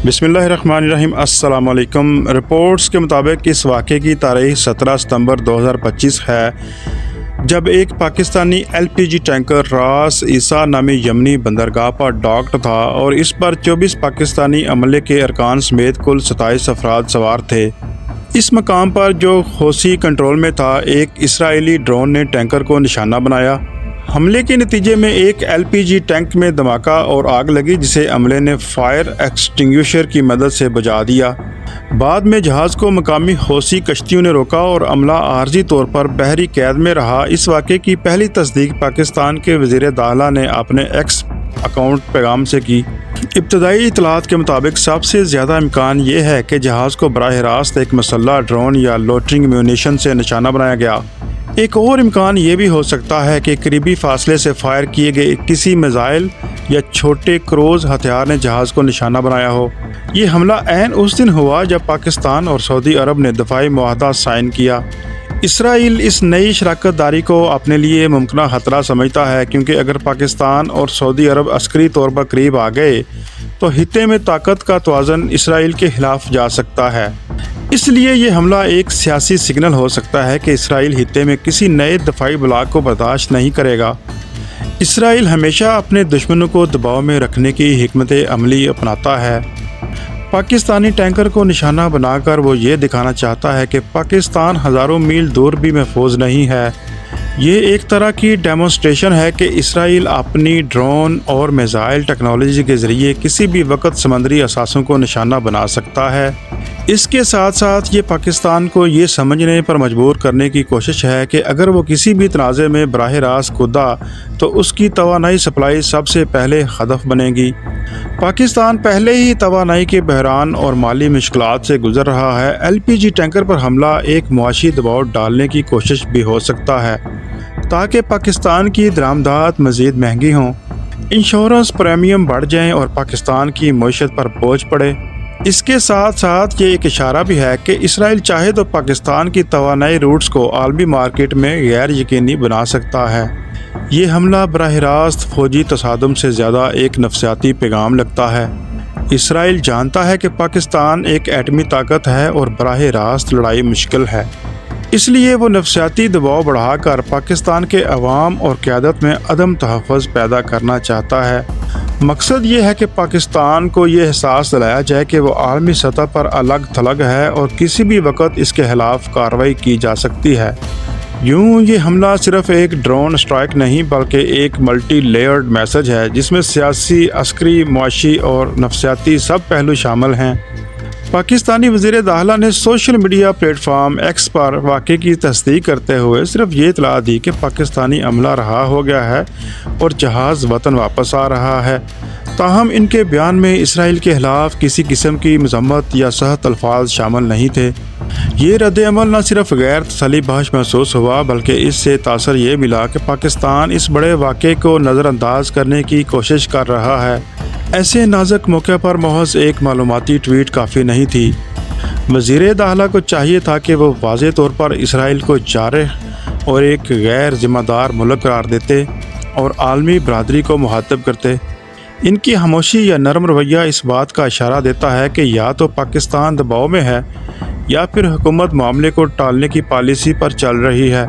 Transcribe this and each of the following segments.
बिस्मिल्लाहिर्रहमानिर्रहीम। अस्सलाम वालेकुम। रिपोर्ट्स के मुताबिक इस वाक़े की तारीख़ 17 सितंबर 2025 है, जब एक पाकिस्तानी LPG टैंकर रास ईसा नामी यमनी बंदरगाह पर डॉक्ड था और इस पर 24 पाकिस्तानी अमले के अरकान समेत कुल 27 अफराद सवार थे। इस मकाम पर जो हौसी कंट्रोल में था, एक इसराइली ड्रोन ने टैंकर को निशाना बनाया। हमले के नतीजे में एक LPG टैंक में धमाका और आग लगी, जिसे अमले ने फायर एक्सटिंग्विशर की मदद से बुझा दिया। बाद में जहाज़ को मकामी हौसी कश्तियों ने रोका और अमला आर्जी तौर पर बहरी कैद में रहा। इस वाक़े की पहली तस्दीक पाकिस्तान के वज़ीर दाखिला ने अपने एक्स अकाउंट पैगाम से की। इब्तदाई इतलात के मुताबिक सबसे ज़्यादा इम्कान ये है कि जहाज़ को बराह रास्त एक मसल्ला ड्रोन या लोटरिंग म्यूनिशन से निशाना बनाया गया। एक और इम्कान ये भी हो सकता है कि करीबी फासले से फायर किए गए किसी मिसाइल या छोटे क्रूज हथियार ने जहाज़ को निशाना बनाया हो। ये हमला ऐन उस दिन हुआ जब पाकिस्तान और सऊदी अरब ने दफ़ाई मुआहदा साइन किया। इसराइल इस नई शराकत दारी को अपने लिए मुमकिन ख़तरा समझता है, क्योंकि अगर पाकिस्तान और सऊदी अरब अस्करी तौर पर करीब आ गए तो हित्ते में ताकत का तवाज़न इसराइल के ख़िलाफ़ जा सकता है। इसलिए ये हमला एक सियासी सिग्नल हो सकता है कि इसराइल हित्ते में किसी नए दफ़ाई ब्लॉक को बर्दाश्त नहीं करेगा। इसराइल हमेशा अपने दुश्मनों को दबाव में रखने की हिकमत अमली अपनाता है। पाकिस्तानी टैंकर को निशाना बनाकर वो ये दिखाना चाहता है कि पाकिस्तान हज़ारों मील दूर भी महफूज नहीं है। ये एक तरह की डेमोन्स्ट्रेशन है कि इसराइल अपनी ड्रोन और मिसाइल टेक्नोलॉजी के ज़रिए किसी भी वक्त समंदरी असासों को निशाना बना सकता है। इसके साथ साथ ये पाकिस्तान को ये समझने पर मजबूर करने की कोशिश है कि अगर वो किसी भी तनाज़े में बराह रास्त कूदा तो उसकी तवानाई सप्लाई सबसे पहले हदफ बनेगी। पाकिस्तान पहले ही तवानाई के बहरान और माली मुश्किलात से गुजर रहा है। LPG टैंकर पर हमला एक मुआशी दबाव डालने की कोशिश भी हो सकता है, ताकि पाकिस्तान की दरामदात मज़ीद महंगी हों, इंश्योरेंस प्रीमियम बढ़ जाएं और पाकिस्तान की मईशत पर बोझ पड़े। इसके साथ साथ ये एक इशारा भी है कि इसराइल चाहे तो पाकिस्तान की तवानाई रूट्स को आलमी मार्केट में गैर यकीनी बना सकता है। ये हमला बराह रास्त फौजी तसादुम से ज़्यादा एक नफसियाती पैगाम लगता है। इसराइल जानता है कि पाकिस्तान एक एटमी ताकत है और बराह रास्त लड़ाई मुश्किल है, इसलिए वो नफसियाती दबाव बढ़ाकर पाकिस्तान के अवाम और क़यादत में अदम तहफ़्फ़ुज़ पैदा करना चाहता है। मकसद ये है कि पाकिस्तान को ये एहसास दिलाया जाए कि वो आलमी सतह पर अलग थलग है और किसी भी वक्त इसके खिलाफ कार्रवाई की जा सकती है। यूँ ये हमला सिर्फ एक ड्रोन स्ट्राइक नहीं, बल्कि एक मल्टी लेयर्ड मैसेज है, जिसमें सियासी, अस्करी, मुआशी और नफसियाती सब पहलू शामिल हैं। पाकिस्तानी वज़ीर दाखिला ने सोशल मीडिया प्लेटफॉर्म X पर वाक़े की तस्दीक करते हुए सिर्फ ये इतला दी कि पाकिस्तानी अमला रहा हो गया है और जहाज़ वतन वापस आ रहा है। ताहम इनके बयान में इसराइल के खिलाफ किसी किस्म की मज़म्मत या सहत अल्फाज शामिल नहीं थे। ये रद्द-ए-अमल न सिर्फ गैर तसल्ली बख्श महसूस हुआ, बल्कि इससे तासर ये मिला कि पाकिस्तान इस बड़े वाक़े को नज़रअंदाज करने की कोशिश कर रहा है। ऐसे नाजुक मौके पर महज एक मालूमाती ट्वीट काफ़ी नहीं थी। वज़ीर दाखिला को चाहिए था कि वो वाज़े तौर पर इसराइल को जारह और एक गैर ज़िम्मेदार मुल्क करार देते और आलमी बरादरी को मुखातिब करते। इनकी खामोशी या नरम रवैया इस बात का इशारा देता है कि या तो पाकिस्तान दबाव में है या फिर हुकूमत मामले को टालने की पॉलिसी पर चल रही है।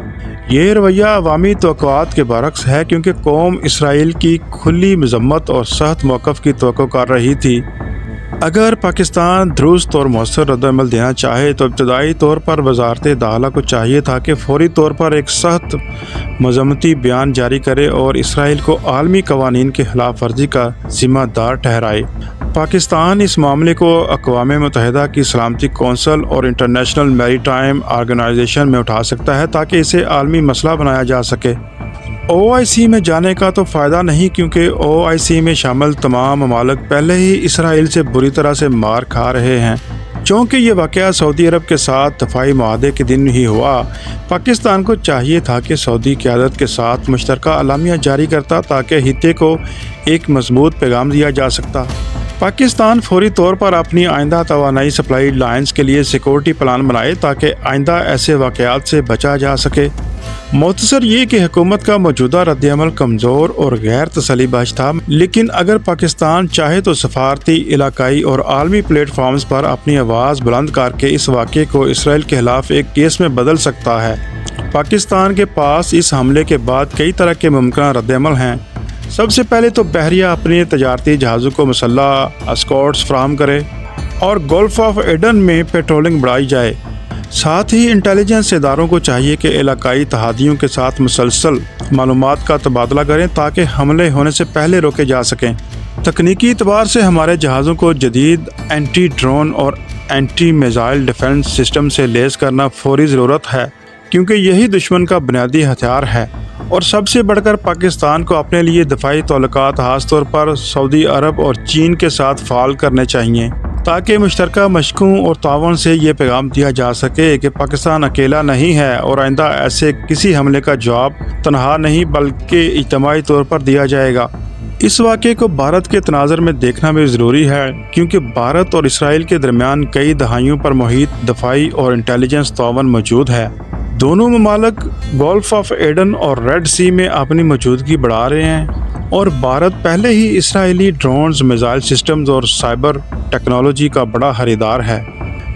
ये रवैया अवामी तवक्कुआत के बरक्स है, क्योंकि कौम इसराइल की खुली मज़म्मत और सख्त मौक़िफ़ की तवक्को कर रही थी। अगर पाकिस्तान दुरुस्त और मौसर रद्द-ए-अमल देना चाहे तो इब्तदाई तौर पर वज़ारत दाखिला को चाहिए था कि फ़ौरी तौर पर एक सख्त मज़म्मती बयान जारी करे और इसराइल को आलमी क़वानीन के खिलाफ वर्जी का ज़िम्मेदार ठहराए। पाकिस्तान इस मामले को अक़वाम मुत्तहिदा की सलामती कौंसिल और इंटरनेशनल मैरीटाइम ऑर्गेनाइजेशन में उठा सकता है, ताकि इसे आलमी मसला बनाया जा सके। OIC में जाने का तो फ़ायदा नहीं, क्योंकि OIC में शामिल तमाम ममालिक पहले ही इसराइल से बुरी तरह से मार खा रहे हैं। चूँकि ये वाक़या सऊदी अरब के साथ दफ़ाई मुआहदे के दिन ही हुआ, पाकिस्तान को चाहिए था कि सऊदी क़यादत के साथ मुश्तरका अलामिया जारी करता, ताकि हित्ते को एक मजबूत पैगाम दिया जा सकता। पाकिस्तान फौरी तौर पर अपनी आइंदा तवानाई सप्लाई लाइन्स के लिए सिक्योरिटी प्लान बनाए, ताकि आइंदा ऐसे वाक़यात से बचा जा सके। मुख्तसर ये कि हुकूमत का मौजूदा रद्द-ए-अमल कमज़ोर और गैर तसल्ली बख्श था, लेकिन अगर पाकिस्तान चाहे तो सफारती, इलाकाई और आलमी प्लेटफॉर्म्स पर अपनी आवाज़ बुलंद करके इस वाक़े को इसराइल के खिलाफ एक केस में बदल सकता है। पाकिस्तान के पास इस हमले के बाद कई तरह के मुमकिन रद्द-ए-अमल हैं। सबसे पहले तो बहरिया अपने तजारती जहाज़ों को मसल्ह एस्कॉर्ट्स फराहम करे और गल्फ ऑफ एडन में पेट्रोलिंग बढ़ाई जाए। साथ ही इंटेलिजेंस इदारों को चाहिए कि इलाकाई तहादियों के साथ मुसलसल मालूमात का तबादला करें ताकि हमले होने से पहले रोके जा सकें। तकनीकी एतबार से हमारे जहाज़ों को जदीद एंटी ड्रोन और एंटी मिसाइल डिफेंस सिस्टम से लेस करना फौरी ज़रूरत है, क्योंकि यही दुश्मन का बुनियादी हथियार है। और सबसे बढ़कर पाकिस्तान को अपने लिए दफाई ताल्लुकात खास तौर पर सऊदी अरब और चीन के साथ फ़ाल करने चाहिए, ताकि मुश्तरका मशकों और तावन से ये पैगाम दिया जा सके कि पाकिस्तान अकेला नहीं है और आइंदा ऐसे किसी हमले का जवाब तनहा नहीं बल्कि इज्तिमाई तौर पर दिया जाएगा। इस वाक़े को भारत के तनाज़र में देखना भी ज़रूरी है, क्योंकि भारत और इसराइल के दरमियान कई दहाइयों पर मुहित दफाई और इंटेलिजेंस तावन मौजूद है। दोनों ममालिक गल्फ ऑफ एडन और रेड सी में अपनी मौजूदगी बढ़ा रहे हैं और भारत पहले ही इसराइली ड्रोन्स, मिसाइल सिस्टम्स और साइबर टेक्नोलॉजी का बड़ा खरीदार है।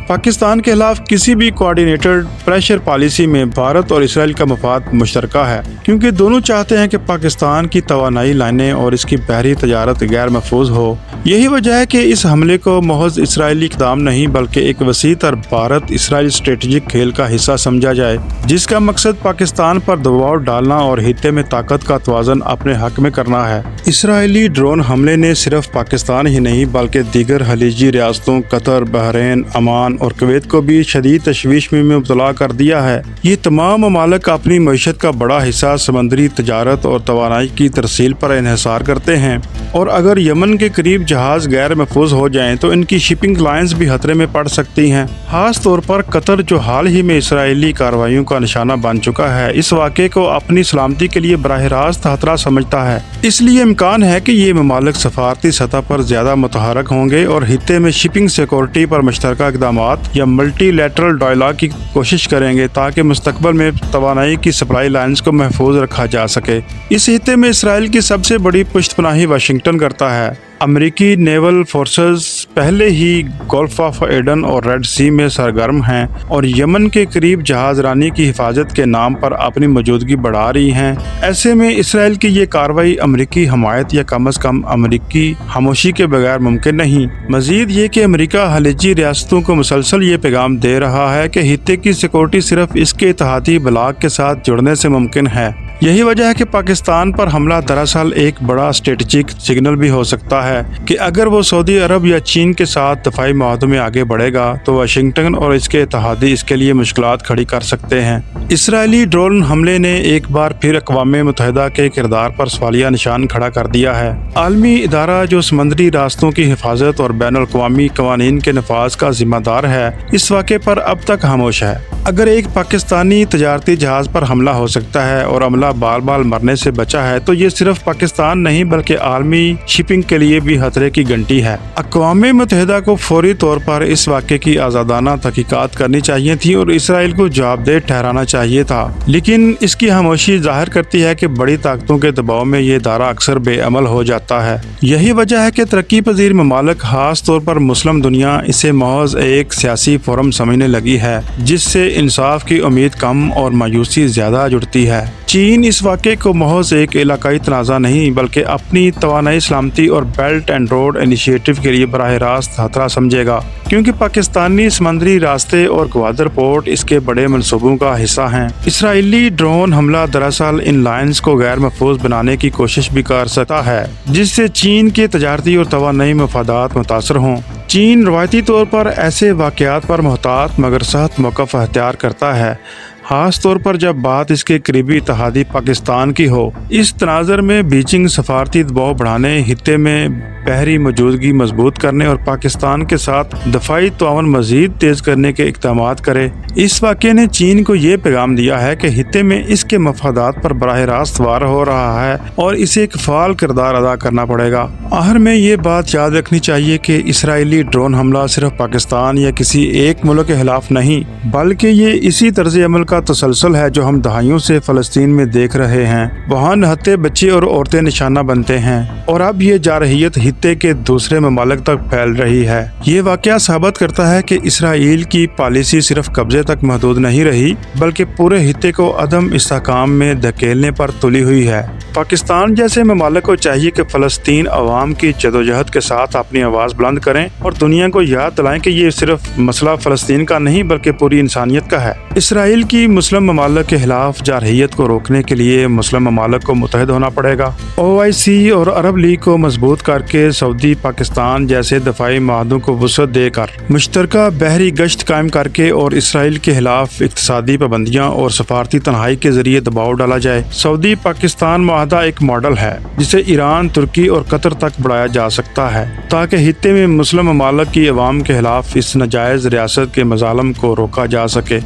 पाकिस्तान के खिलाफ किसी भी कोऑर्डिनेटेड प्रेशर पॉलिसी में भारत और इसराइल का मफाद मुश्तरका है, क्योंकि दोनों चाहते हैं कि पाकिस्तान की तवानाई लाइनें और इसकी बहरी तजारत गैर महफूज हो। यही वजह है कि इस हमले को महज इसराइली इक़दाम नहीं बल्कि एक वसी तर भारत इसराइल स्ट्रेटजिक खेल का हिस्सा समझा जाए, जिसका मकसद पाकिस्तान पर दबाव डालना और हित्ते में ताकत का तवाज़न अपने हक में करना है। इसराइली ड्रोन हमले ने सिर्फ पाकिस्तान ही नहीं बल्कि दीगर खलीजी रियासतों कतर, बहरीन, अमान और कुवैत को भी शदीद तशवीश में मुब्तला कर दिया है। ये तमाम ममालिक अपनी मईशत का बड़ा हिस्सा समंदरी तजारत और तवानाई की तरसील पर इन्हिसार करते हैं, और अगर यमन के करीब जहाज़ गैर महफूज हो जाएं तो इनकी शिपिंग लाइन्स भी खतरे में पड़ सकती हैं। खास तौर पर कतर, जो हाल ही में इसराइली कार्रवाइयों का निशाना बन चुका है, इस वाक़े को अपनी सलामती के लिए बराह रास्त खतरा समझता है। इसलिए इम्कान है कि ये ममालिक सफारती सतह पर ज़्यादा मुतहरक होंगे और हित्ते में शिपिंग सिक्योरिटी पर मुश्तरका इक़दामात या मल्टीलैटरल डायलॉग की कोशिश करेंगे, ताकि मुस्तकबिल में तवानाई की सप्लाई लाइन्स को महफूज रखा जा सके। इस हित्ते में इसराइल की सबसे बड़ी पुश्तपनाही वाशिंगटन करता है। अमेरिकी नेवल फोर्सेस पहले ही गल्फ ऑफ एडन और रेड सी में सरगर्म हैं और यमन के करीब जहाज रानी की हिफाजत के नाम पर अपनी मौजूदगी बढ़ा रही हैं। ऐसे में इसराइल की ये कार्रवाई अमेरिकी हमायत या कम अज़ कम अमेरिकी खामोशी के बगैर मुमकिन नहीं। मजीद ये कि अमेरिका खलीजी रियासतों को मुसलसल ये पैगाम दे रहा है कि हित्ते की सिक्योरिटी सिर्फ इसके इत्तेहादी ब्लॉक के साथ जुड़ने से मुमकिन है। यही वजह है कि पाकिस्तान पर हमला दरअसल एक बड़ा स्ट्रेटजिक सिग्नल भी हो सकता है कि अगर वो सऊदी अरब या चीन के साथ दफाई मुआहदों में आगे बढ़ेगा तो वाशिंगटन और इसके इत्तेहादी इसके लिए मुश्किलात खड़ी कर सकते हैं। इसराइली ड्रोन हमले ने एक बार फिर अक़वाम मुत्तहिदा के किरदार पर सवालिया निशान खड़ा कर दिया है। आलमी इदारा जो समंदरी रास्तों की हिफाजत और बैनुल-अक़वामी क़वानीन के नफाज का जिम्मेदार है, इस वाक़े पर अब तक खामोश है। अगर एक पाकिस्तानी तजारती जहाज़ पर हमला हो सकता है और अमला बाल बाल मरने से बचा है, तो ये सिर्फ पाकिस्तान नहीं बल्कि आलमी शिपिंग के लिए भी खतरे की घंटी है। अक़वाम मुत्तहिदा को फौरी तौर पर इस वाक़े की आज़ादाना तहक़ीक़ात करनी चाहिए थी और इसराइल को जवाबदेह ठहराना चाहिए था, लेकिन इसकी खामोशी ज़ाहिर करती है कि बड़ी ताकतों के दबाव में ये इदारा अक्सर बेअमल हो जाता है। यही वजह है कि तरक्की पजीर ममालिक, खास तौर पर मुस्लिम दुनिया, इसे महज एक सियासी फोरम समझने लगी है, जिससे इंसाफ की उम्मीद कम और मायूसी ज़्यादा जुड़ती है। चीन इस वाक़े को महज एक इलाकाई तनाज़ा नहीं बल्कि अपनी तवानाई, सलामती और बेल्ट एंड रोड इनिशिएटिव के लिए बराह रास्त खतरा समझेगा, क्योंकि पाकिस्तानी समंदरी रास्ते और ग्वादर पोर्ट इसके बड़े मनसूबों का हिस्सा हैं। इसराइली ड्रोन हमला दरअसल इन लाइन्स को गैर महफूज बनाने की कोशिश भी कर सकता है, जिससे चीन के तजारती और तवानाई मफादात मुतासर हों। चीन रवायती तौर पर ऐसे वाक़यात पर मोहतात मगर सख्त मौक़िफ़ अख्तियार करता है, खास तौर पर जब बात इसके करीबी इत्तेहादी पाकिस्तान की हो। इस तनाज़र में बीजिंग सफारती दबाव बढ़ाने, हित्ते में बहरी मौजूदगी मजबूत करने और पाकिस्तान के साथ दफाई ताउन मजीद तेज करने के इक़दामात करे। इस वाक़े ने चीन को ये पैगाम दिया है कि खित्ते में इसके मफादात पर बराह रास्त वार हो रहा है और इसे एक फ़ाल किरदार अदा करना पड़ेगा। आखिर में ये बात याद रखनी चाहिए कि इसराइली ड्रोन हमला सिर्फ पाकिस्तान या किसी एक मुल्क के खिलाफ नहीं, बल्कि ये इसी तर्ज अमल का तसलसल है जो हम दहाइयों से फ़लस्तीन में देख रहे हैं। वहाँ नहत्ते बच्चे और औरतें निशाना बनते हैं और अब ये जारहियत खित्ते के दूसरे ममालिक तक फैल रही है। ये वाक़या साबित करता है कि इसराइल की पॉलिसी सिर्फ कब्जे तक महदूद नहीं रही, बल्कि पूरे खित्ते को अदम इस्तेहकाम में धकेलने पर तुली हुई है। पाकिस्तान जैसे ममालिक को चाहिए कि फ़लस्तीन अवाम की जदोजहद के साथ अपनी आवाज़ बुलंद करें और दुनिया को याद दिलाएं कि ये सिर्फ मसला फ़लस्तीन का नहीं बल्कि पूरी इंसानियत का है। इसराइल की मुस्लिम ममालिक के खिलाफ जारहियत को रोकने के लिए मुस्लिम ममालिक को मुत्तहिद होना पड़ेगा। OIC और अरब लीग को मजबूत करके सऊदी पाकिस्तान जैसे दफाई माहदों को वसअत देकर मुश्तरका बहरी गश्त कायम करके और इसराइल के खिलाफ इक़्तिसादी पाबंदियाँ और सफारती तन्हाई के जरिए दबाव डाला जाए। सऊदी पाकिस्तान माहदा एक मॉडल है जिसे ईरान, तुर्की और कतर तक बढ़ाया जा सकता है ताकि खित्ते में मुस्लिम ममालिक की अवाम के खिलाफ इस नाजायज़ रियासत के मज़ालम को रोका जा सके।